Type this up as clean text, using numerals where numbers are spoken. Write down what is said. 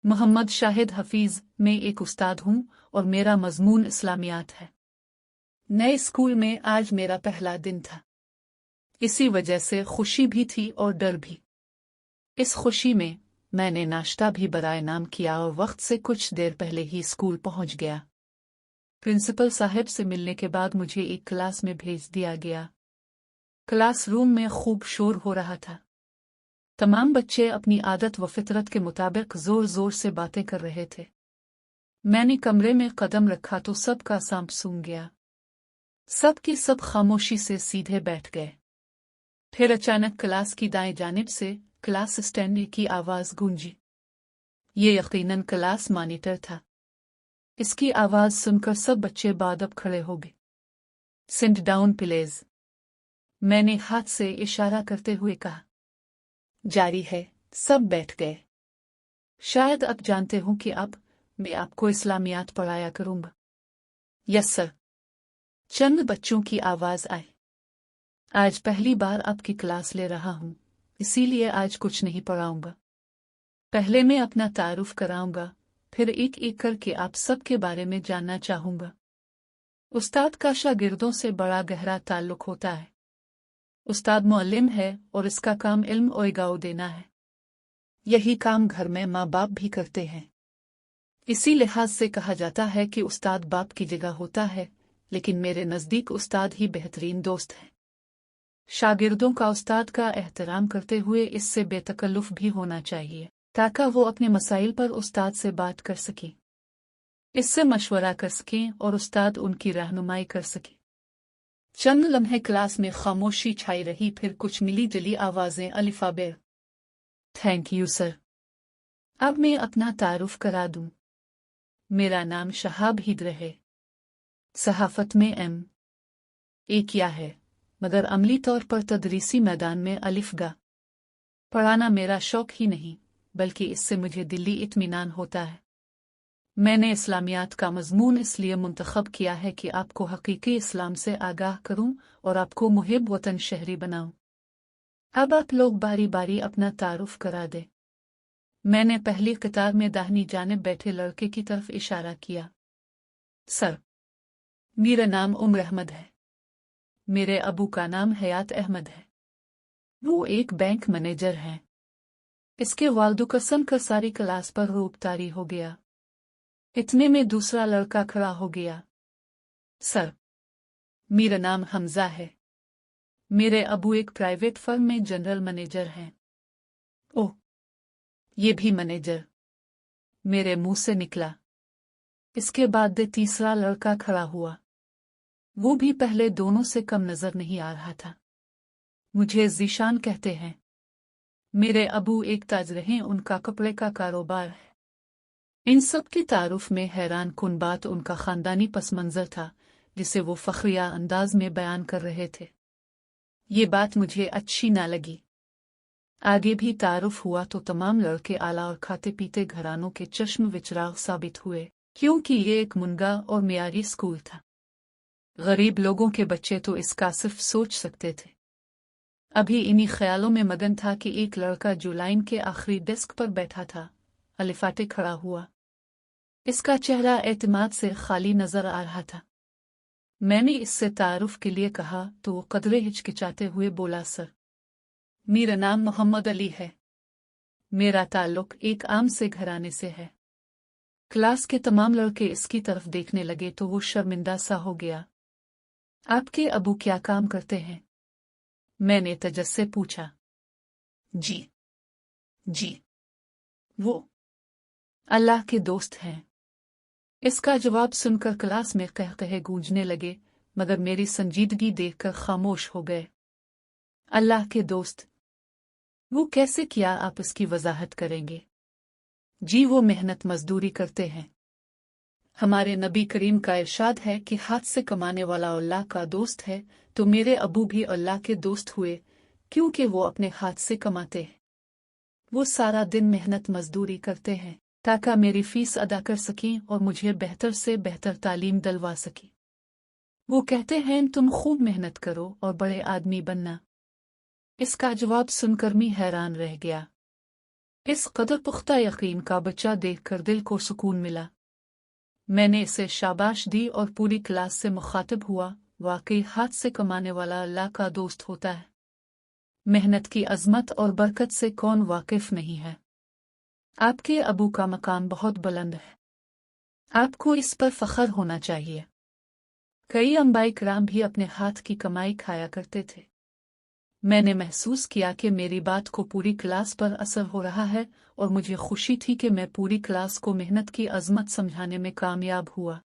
मोहम्मद शाहिद हफीज में एक उस्ताद हूँ और मेरा मजमून इस्लामियात है। नए स्कूल में आज मेरा पहला दिन था। इसी वजह से खुशी भी थी और डर भी। इस खुशी में मैंने नाश्ता भी बराए नाम किया और वक्त से कुछ देर पहले ही स्कूल पहुंच गया। प्रिंसिपल साहब से मिलने के बाद मुझे एक क्लास में भेज दिया गया। क्लासरूम में खूब शोर हो रहा था। तमाम बच्चे अपनी आदत व फितरत के मुताबिक जोर जोर से बातें कर रहे थे। मैंने कमरे में कदम रखा तो सबका सांप सूंघ गया। सब की सब खामोशी से सीधे बैठ गए। फिर अचानक क्लास की दाएं जानिब से क्लास स्टैंड की आवाज गूंजी। ये यकीनन क्लास मॉनिटर था। इसकी आवाज सुनकर सब बच्चे बादब खड़े हो गए। सिट डाउन प्लीज, मैंने हाथ से इशारा करते हुए कहा। जारी है, सब बैठ गए। शायद अब जानते हो कि अब मैं आपको इस्लामियात पढ़ाया करूंगा। यस सर, चंद बच्चों की आवाज आई। आज पहली बार आपकी क्लास ले रहा हूं, इसीलिए आज कुछ नहीं पढ़ाऊंगा। पहले मैं अपना तारुफ कराऊंगा, फिर एक एक करके आप सबके बारे में जानना चाहूंगा। उस्ताद का शागिर्दों से बड़ा गहरा ताल्लुक होता है। उस्ताद मुअल्लिम है और इसका काम इल्म और इगाओ देना है। यही काम घर में माँ बाप भी करते हैं। इसी लिहाज से कहा जाता है कि उस्ताद बाप की जगह होता है, लेकिन मेरे नज़दीक उस्ताद ही बेहतरीन दोस्त है। शागिर्दों का उस्ताद का एहतराम करते हुए इससे बेतकल्लुफ भी होना चाहिए, ताकि वो अपने मसाइल पर उस्ताद से बात कर सकें, इससे मशवरा कर सकें और उस्ताद उनकी रहनुमाई कर सके। चंद लम्हे क्लास में खामोशी छाई रही, फिर कुछ मिली जुली आवाजें अलिफाबे। Thank you sir. अब मैं अपना तारुफ करा दूं। मेरा नाम शहाब हिद्र है। सहाफत में M.A किया है, मगर अमली तौर पर तदरीसी मैदान में अलिफगा। पढ़ाना मेरा शौक ही नहीं, बल्कि इससे मुझे दिली इत्मीनान होता है। मैंने इस्लामियात का मजमून इसलिए मुंतखब किया है कि आपको हकीकी इस्लाम से आगाह करूं और आपको मुहिब वतन शहरी बनाऊं। अब आप लोग बारी बारी अपना तारुफ करा दे। मैंने पहली कतार में दाहिनी जानिब बैठे लड़के की तरफ इशारा किया। सर, मेरा नाम उमर अहमद है। मेरे अबू का नाम हयात अहमद है। वो एक बैंक मैनेजर हैं। इसके वालिद कसम कर सारी क्लास पर रूप तारी हो गया। इतने में दूसरा लड़का खड़ा हो गया। सर, मेरा नाम हमजा है। मेरे अबू एक प्राइवेट फर्म में जनरल मैनेजर हैं। ओह, ये भी मैनेजर, मेरे मुंह से निकला। इसके बाद तीसरा लड़का खड़ा हुआ। वो भी पहले दोनों से कम नजर नहीं आ रहा था। मुझे जीशान कहते हैं। मेरे अबू एक ताजर हैं, उनका कपड़े का कारोबार है। इन सब की तारुफ में हैरान कुन बात उनका खानदानी पस मंजर था, जिसे वो फखरिया अंदाज में बयान कर रहे थे। ये बात मुझे अच्छी ना लगी। आगे भी तारुफ हुआ तो तमाम लड़के आला और खाते पीते घरानों के चश्म विचराग साबित हुए, क्योंकि ये एक मुनगा और मियारी स्कूल था। गरीब लोगों के बच्चे तो इसका सिर्फ सोच सकते थे। अभी इन्हीं ख्यालों में मगन था कि एक लड़का जो लाइन के आखिरी डेस्क पर बैठा था, अलिफाटे खड़ा हुआ। इसका चेहरा एतमाद से खाली नजर आ रहा था। मैंने इससे तारुफ के लिए कहा तो वो कदरे हिचकिचाते हुए बोला, सर, मेरा नाम मोहम्मद अली है। मेरा ताल्लुक एक आम से घराने से है। क्लास के तमाम लड़के इसकी तरफ देखने लगे तो वो शर्मिंदा सा हो गया। आपके अबू क्या काम करते हैं? मैंने तजस्स से पूछा। जी, वो अल्लाह के दोस्त हैं। इसका जवाब सुनकर क्लास में कहकहे गूंजने लगे, मगर मेरी संजीदगी देखकर खामोश हो गए। अल्लाह के दोस्त, वो कैसे, क्या आप इसकी वजाहत करेंगे? जी, वो मेहनत मजदूरी करते हैं। हमारे नबी करीम का इरशाद है कि हाथ से कमाने वाला अल्लाह का दोस्त है, तो मेरे अबू भी अल्लाह के दोस्त हुए, क्योंकि वो अपने हाथ से कमाते हैं। वो सारा दिन मेहनत मजदूरी करते हैं ताकि मेरी फीस अदा कर सकें और मुझे बेहतर से बेहतर तालीम दिलवा सकें। वो कहते हैं तुम खूब मेहनत करो और बड़े आदमी बनना। इसका जवाब सुनकर मैं हैरान रह गया। इस कदर पुख्ता यकीन का बच्चा देखकर दिल को सुकून मिला। मैंने इसे शाबाश दी और पूरी क्लास से मुखातिब हुआ, वाकई हाथ से कमाने वाला अल्लाह का दोस्त होता है। मेहनत की अजमत और बरकत से कौन वाकिफ नहीं है। आपके अबू का मकाम बहुत बुलंद है, आपको इस पर फख्र होना चाहिए। कई अंबिया किराम भी अपने हाथ की कमाई खाया करते थे। मैंने महसूस किया कि मेरी बात को पूरी क्लास पर असर हो रहा है और मुझे खुशी थी कि मैं पूरी क्लास को मेहनत की अजमत समझाने में कामयाब हुआ।